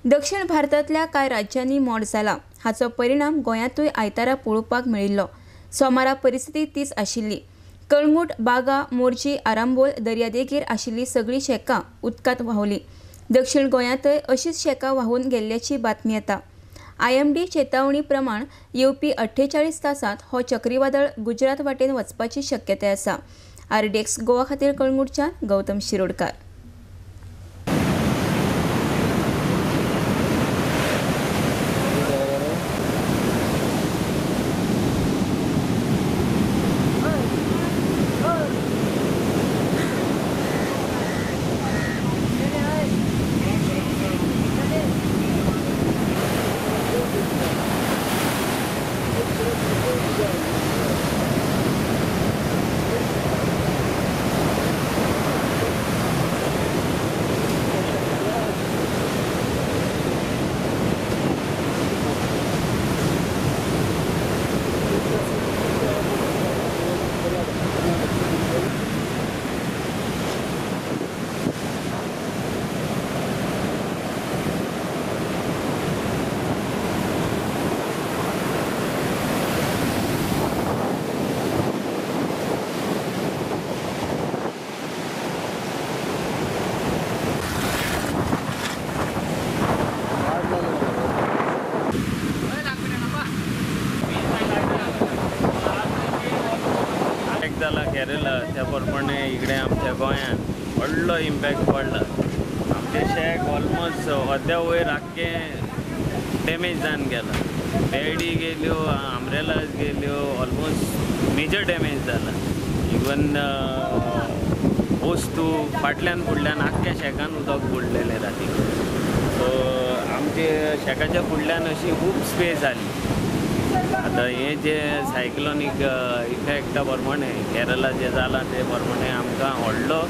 दक्षिण भारतांतल्या कांय राज्यांनी मोड जाला। हाचो परिणाम गोंयांतूय आयतारा पळोवपाक मेळिल्लो। सोमारा परिस्थिती तीच आशिल्ली। कळंगूट, बागा, मोर्जी, आरांबोल दर्यादेगेर आशिल्ली सगळी शेकां उदकांत व्हांवली। दक्षिण गोंयांतय अशीच शेकां व्हांवून गेल्ल्याची बातमी येता। IMD चेतावणी प्रमाण येवपी 48 तासांत हो चक्रीवादळ गुजरात वाटेन वचपाची शक्यताय आसा। RDX गोवा खातीर कळंगूटच्यान गौतम शिरोडकार। केरला त्या प्रमाणे इकडे आमच्या गोंयान व्हडलो इम्पॅक्ट पडला। आमचे शेक ऑलमोस्ट अर्द्या वयर आख्खे डॅमेज जावन गेला। बॅडी गेल्यो, आमरेलाज गेल्यो, ऑलमोस्ट मेजर डॅमेज जाला। इवन वस्तू फाटल्यान फुडल्यान आख्ख्या शेकान उदक बुडलेलें राती। सो आमचे शेकाच्या फुडल्यान अशी खूब स्पेस जाली। आता हे जे सायक्लोनीक इफेक्टा प्रमाणे केरला जे जाला ते प्रमाणे आमकां व्हडलो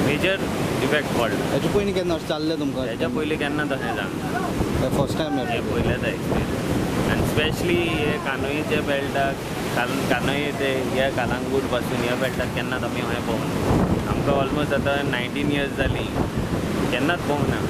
मेजर इफेक्ट पडला। हेच्या पयलीं केन्ना अशें जाल्लें तुमकां? हेच्या पयलीं केन्ना तशें जालें, फर्स्ट टायम हे पयलेंच एक्सपिरियन्स। आनी स्पेशली हे कानोयेच्या बेल्टाक कानोये ते हे कालांगूट पासून ह्या बेल्टाक केन्नाच आमी खंय पळोवना। आमकां ऑलमोस्ट आतां 19 इयर्स जालीं, केन्नाच पळोवना।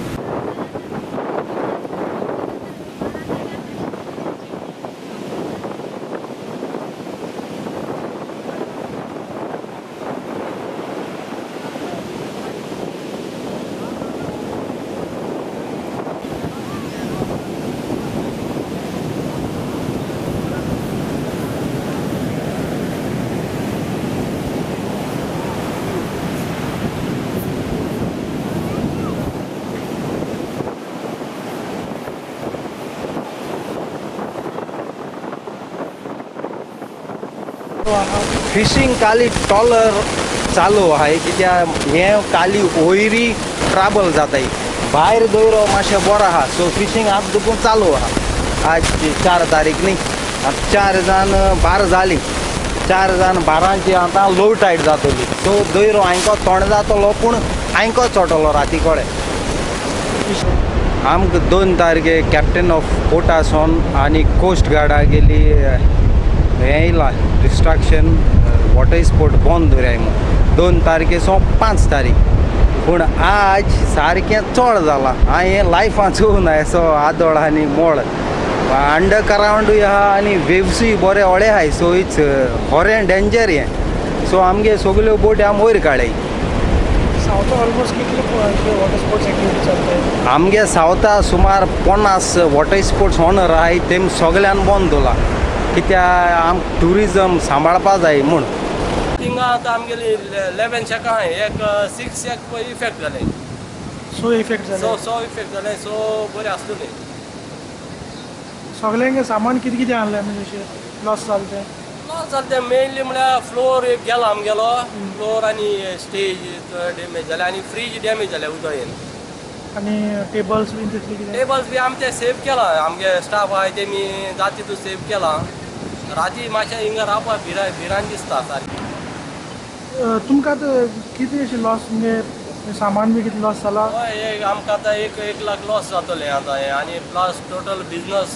फिशिंग काली ट्रॉलर चालू आहे कित्याक हे काली वयरी ट्रबल जाताय। भायर दोयरो मातशें बरो आहा, सो फिशिंग आज दुखून चालू आहा। आज 4 तारीख न्ही, 4 जावन 12 जाली, 4 जावन 12ची आतां लो टायड जातली। सो दोयरो हांको तोंड जातलो पूण हांको चोटलो राती कळे। आमकां 2 तारखे कॅप्टन ऑफ पोटासोन आनी कोस्ट गार्डा गेली हे येयला डिस्ट्रक्शन, वॉटर स्पोर्ट बंद दवराय म्हणून 2 तारखेसून 5 तारीख। पूण आज सारकें चड जालां। हांवें लायफान चोवूना असो आदोळ आनी मोळ। अंडर करावंडूय आहा आनी वेव्सूय बरे व्हडे आहाय, सो इट्स खरें डेंजर हें। सो आमगे सगल्यो बोटी आमी वयर काडय। ऑलमोस्ट कितले वॉटर स्पोर्ट्स एक्टिविटी चलताय? आमगे सावथा सुमार 50 वॉटर स्पोर्ट्स ऑनर आहाय, तेम सगळ्यान बंद दवरला कित्याक आम ट्युरिजम सांबाळपा जाय म्हूण। थिंगा आतां आमगेली 11 शेकां आहाय, एक 6 शेक इफेक्ट जाले। सो इफेक्ट जाले? सो इफेक्ट जाले, सो बरें आसतलें। सगळ्यांगे सामान कितें कितें हाडलें म्हणजे अशें लॉस जालें तें? लॉस जालें तें मेनली म्हळ्यार फ्लोर एक गेला आमगेलो, फ्लोर आनी स्टेज डॅमेज जाले आनी फ्रीज डॅमेज जाले उदयेन। आनी टेबल्स बीन तसले कितें? टेबल्स बी आमचे सेव केला, आमगे स्टाफ आहाय तेमी जाता तितू सेव केला। राती मातशें हिंगा रावपाक भिरांत दिसता सारकी। तुमकां आतां कितें अशें लॉस म्हणजे सामान बी कितें लॉस जाला? हय, आमकां आतां 1 लाख लॉस जातलें आतां हें, आनी प्लस टोटल बिजनस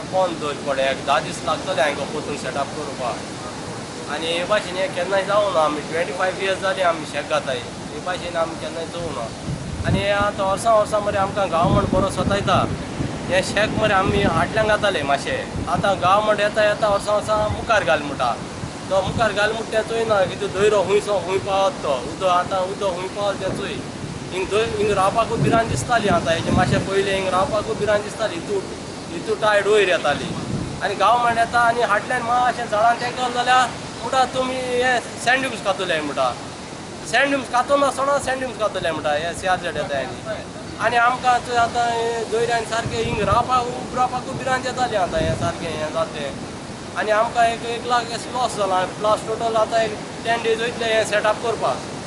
बंद दवरचें पडलें। 10 दीस लागतले हांकां परतून सेटअप करपाक। आनी हे भाशेन हें केन्नाय जावना। आमी 25 इयर्स जालीं आमी शेक घाताय, हे भाशेन आमी केन्नाय चोवना। आनी हें आतां वर्सां मरे आमकां गव्हर्मेंट बरो स्वतायता हें शेक मरे आमी हाटल्यांक घाताले मातशें आतां गव्हर्मेंट येता वर्सां मुखार घाल म्हणटा तो मुखार घाल म्हणटा तें चोयना कितें धोयरो खूंय पावत तो उदक खूंय पावत तें चोय हिंग रावपाकूच भिरांत दिसताली आतां हेजे मातशें पयलें हिंग रावपाकूच भिरांत दिसताली हितू टायड वयर येताली आनी गव्हर्मेंट येता आनी हाटल्यान मातशें झाडान तेंकल जाल्यार म्हणटा तुमी हे सँड्यूम्स कातले म्हणटा सँड्यूम्स कातून आसतना सँड्यूम्स कातले म्हणटा हे CRZ येता आनी आमकां आतां दोयऱ्यान सारकें हिंग रावपाकूच भिरांत येताली आतां हें सारकें हें जालें आनी आमकां 1 लाख लॉस जाला प्लस टोटल आतां 10 days वयतले हें सेटअप करपाक